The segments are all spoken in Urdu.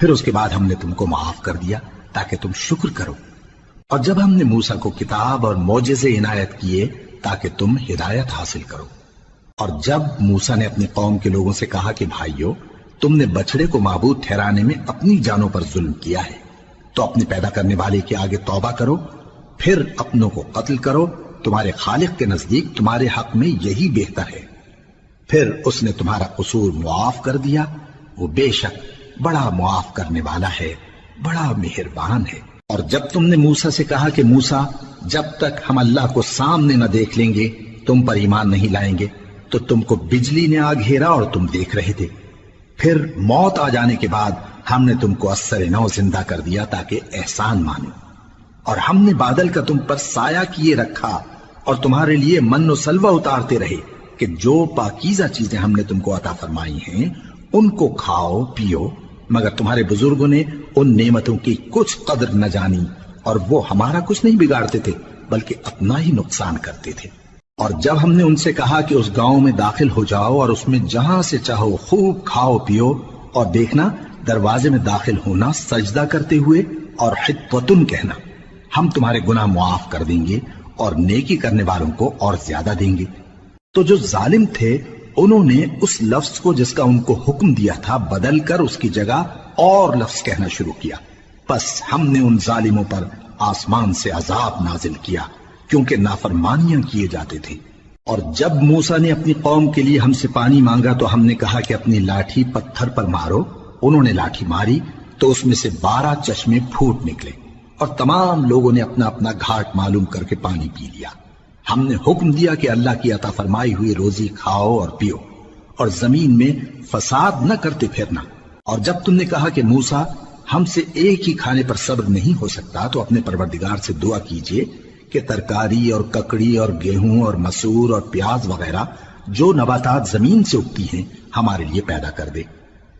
پھر اس کے بعد ہم نے تم کو معاف کر دیا تاکہ تم شکر کرو، اور جب ہم نے موسیٰ کو کتاب اور معجزے عنایت کیے تاکہ تم ہدایت حاصل کرو۔ اور جب موسیٰ نے اپنی قوم کے لوگوں سے کہا کہ بھائیو، تم نے بچڑے کو معبود ٹھہرانے میں اپنی جانوں پر ظلم کیا ہے، تو اپنے پیدا کرنے والے کے آگے توبہ کرو، پھر اپنوں کو قتل کرو، تمہارے خالق کے نزدیک تمہارے حق میں یہی بہتر ہے۔ پھر اس نے تمہارا قصور معاف کر دیا، وہ بے شک بڑا معاف کرنے والا ہے، بڑا مہربان ہے۔ اور جب تم نے موسیٰ سے کہا کہ موسیٰ، جب تک ہم اللہ کو سامنے نہ دیکھ لیں گے تم پر ایمان نہیں لائیں گے، تو تم کو بجلی نے آ گھیرا اور تم دیکھ رہے تھے، پھر موت آ جانے کے بعد ہم نے تم کو اثر نو زندہ کر دیا تاکہ احسان مانو، اور ہم نے بادل کا تم پر سایہ کیے رکھا اور تمہارے لیے من و سلوہ اتارتے رہے کہ جو پاکیزہ چیزیں ہم نے تم کو عطا فرمائی ہیں ان کو کھاؤ پیو، مگر تمہارے بزرگوں نے ان نعمتوں کی کچھ قدر نہ جانی، اور وہ ہمارا کچھ نہیں بگاڑتے تھے بلکہ اپنا ہی نقصان کرتے تھے۔ اور جب ہم نے ان سے کہا کہ اس گاؤں میں داخل ہو جاؤ اور اس میں جہاں سے چاہو خوب کھاؤ پیو، اور دیکھنا دروازے میں داخل ہونا سجدہ کرتے ہوئے اور حطوتن کہنا، ہم تمہارے گناہ معاف کر دیں گے اور نیکی کرنے والوں کو اور زیادہ دیں گے۔ تو جو ظالم تھے انہوں نے اس لفظ کو جس کا ان کو حکم دیا تھا بدل کر اس کی جگہ اور لفظ کہنا شروع کیا، پس ہم نے ان ظالموں پر آسمان سے عذاب نازل کیا کیونکہ نافرمانیاں کیے جاتے تھے۔ اور جب موسیٰ نے اپنی قوم کے لیے ہم سے پانی مانگا تو ہم نے کہا کہ اپنی لاٹھی پتھر پر مارو، انہوں نے لاٹھی ماری تو اس میں سے 12 چشمے پھوٹ نکلے، اور تمام لوگوں نے اپنا اپنا گھاٹ معلوم کر کے پانی پی لیا۔ ہم نے حکم دیا کہ اللہ کی عطا فرمائی ہوئی روزی کھاؤ اور پیو، اور زمین میں فساد نہ کرتے پھرنا۔ اور جب تم نے کہا کہ موسیٰ، ہم سے ایک ہی کھانے پر صبر نہیں ہو سکتا، تو اپنے پروردگار سے دعا کیجئے کہ ترکاری اور ککڑی اور گیہوں اور مسور اور پیاز وغیرہ جو نباتات زمین سے اگتی ہیں ہمارے لیے پیدا کر دے۔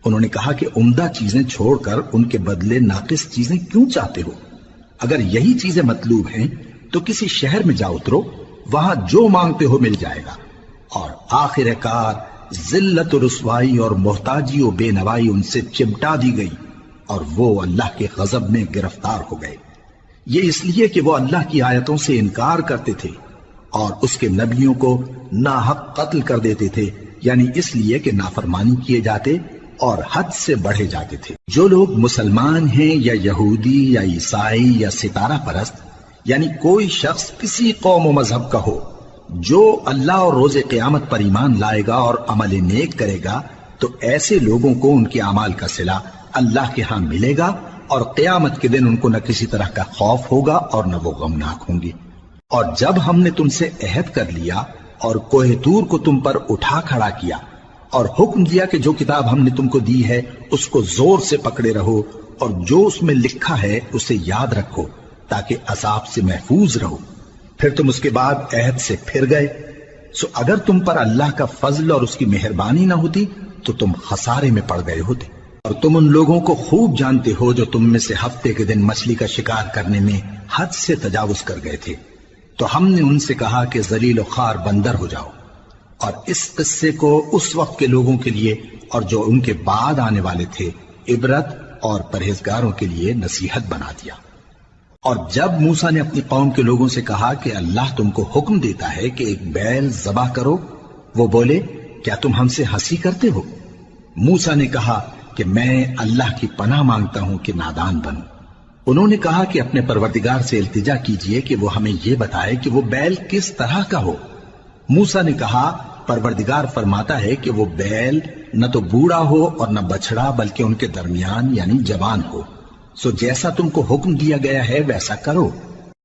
انہوں نے کہا کہ عمدہ چیزیں چھوڑ کر ان کے بدلے ناقص چیزیں کیوں چاہتے ہو؟ اگر یہی چیزیں مطلوب ہیں تو کسی شہر میں جا اترو، وہاں جو مانگتے ہو مل جائے گا۔ اور آخر کار ذلت و رسوائی اور محتاجی و بے نوائی ان سے چمٹا دی گئی، اور وہ اللہ کے غضب میں گرفتار ہو گئے۔ یہ اس لیے کہ وہ اللہ کی آیتوں سے انکار کرتے تھے اور اس کے نبیوں کو ناحق قتل کر دیتے تھے، یعنی اس لیے کہ نافرمانی کیے جاتے اور حد سے بڑھے جاتے تھے۔ جو لوگ مسلمان ہیں یا یہودی یا عیسائی یا ستارہ پرست، یعنی کوئی شخص کسی قوم و مذہب کا ہو، جو اللہ اور روز قیامت پر ایمان لائے گا اور عمل نیک کرے گا، تو ایسے لوگوں کو ان کے اعمال کا صلہ اللہ کے ہاں ملے گا، اور قیامت کے دن ان کو نہ کسی طرح کا خوف ہوگا اور نہ وہ غمناک ہوں گے۔ اور جب ہم نے تم سے عہد کر لیا اور کوہ طور کو تم پر اٹھا کھڑا کیا اور حکم دیا کہ جو کتاب ہم نے تم کو دی ہے اس کو زور سے پکڑے رہو، اور جو اس میں لکھا ہے اسے یاد رکھو تاکہ عذاب سے محفوظ رہو، پھر تم اس کے بعد عہد سے پھر گئے، سو اگر تم پر اللہ کا فضل اور اس کی مہربانی نہ ہوتی تو تم خسارے میں پڑ گئے ہوتے۔ اور تم ان لوگوں کو خوب جانتے ہو جو تم میں سے ہفتے کے دن مچھلی کا شکار کرنے میں حد سے تجاوز کر گئے تھے، تو ہم نے ان سے کہا کہ ذلیل و خوار بندر ہو جاؤ، اور اس قصے کو اس وقت کے لوگوں کے لیے اور جو ان کے بعد آنے والے تھے عبرت اور پرہیزگاروں کے لیے نصیحت بنا دیا۔ اور جب موسیٰ نے اپنی قوم کے لوگوں سے کہا کہ اللہ تم کو حکم دیتا ہے کہ ایک بیل ذبح کرو، وہ بولے کیا تم ہم سے ہنسی کرتے ہو؟ موسیٰ نے کہا کہ میں اللہ کی پناہ مانگتا ہوں کہ نادان بنوں۔ انہوں نے کہا کہ اپنے پروردگار سے التجا کیجئے کہ وہ ہمیں یہ بتائے کہ وہ بیل کس طرح کا ہو۔ موسیٰ نے کہا پروردگار فرماتا ہے کہ وہ بیل نہ تو بوڑھا ہو اور نہ بچڑا بلکہ ان کے درمیان یعنی جوان ہو، سو جیسا تم کو حکم دیا گیا ہے ویسا کرو۔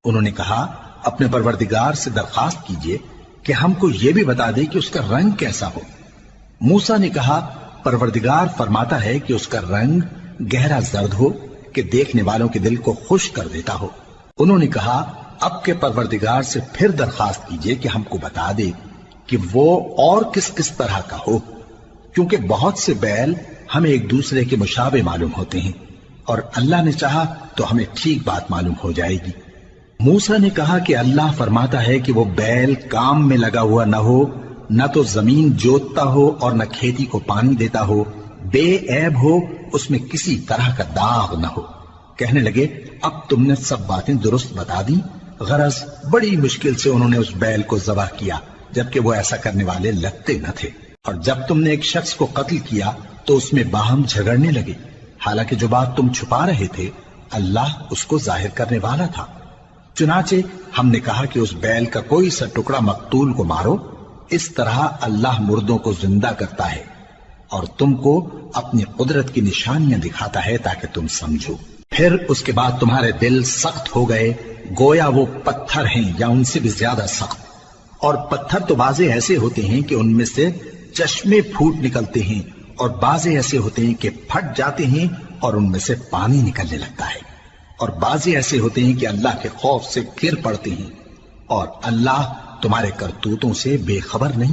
انہوں نے کہا اپنے پروردگار سے درخواست کیجئے کہ ہم کو یہ بھی بتا دے کہ اس کا رنگ کیسا ہو۔ موسیٰ نے کہا پروردگار فرماتا ہے کہ اس کا رنگ گہرا زرد ہو کہ دیکھنے والوں کے دل کو خوش کر دیتا ہو۔ انہوں نے کہا اب کے پروردگار سے پھر درخواست کیجئے کہ ہم کو بتا دے کہ وہ اور کس کس طرح کا ہو، کیونکہ بہت سے بیل ہمیں ایک دوسرے کے مشابہ معلوم ہوتے ہیں، اور اللہ نے چاہا تو ہمیں ٹھیک بات معلوم ہو جائے گی۔ موسیٰ نے کہا کہ اللہ فرماتا ہے کہ وہ بیل کام میں لگا ہوا نہ ہو، نہ تو زمین جوتتا ہو اور نہ کھیتی کو پانی دیتا ہو، بے عیب ہو، اس میں کسی طرح کا داغ نہ ہو۔ کہنے لگے اب تم نے سب باتیں درست بتا دی۔ غرض بڑی مشکل سے انہوں نے اس بیل کو ذبح کیا، جبکہ وہ ایسا کرنے والے لگتے نہ تھے۔ اور جب تم نے ایک شخص کو قتل کیا تو اس میں باہم جھگڑنے لگے، حالانکہ جو بات تم چھپا رہے تھے اللہ اس کو ظاہر کرنے والا تھا۔ چنانچہ ہم نے کہا کہ اس بیل کا کوئی سا ٹکڑا مقتول کو مارو، اس طرح اللہ مردوں کو زندہ کرتا ہے اور تم کو اپنی قدرت کی نشانیاں دکھاتا ہے تاکہ تم سمجھو۔ پھر اس کے بعد تمہارے دل سخت ہو گئے، گویا وہ پتھر ہیں یا ان سے بھی زیادہ سخت۔ اور پتھر تو بعضے ایسے ہوتے ہیں کہ ان میں سے چشمے پھوٹ نکلتے ہیں، اور بعضے ایسے ہوتے ہیں کہ پھٹ جاتے ہیں اور ان میں سے پانی نکلنے لگتا ہے، اور بعضے ایسے ہوتے ہیں کہ اللہ کے خوف سے گر پڑتے ہیں، اور اللہ تمہارے کرتوتوں سے بے خبر نہیں۔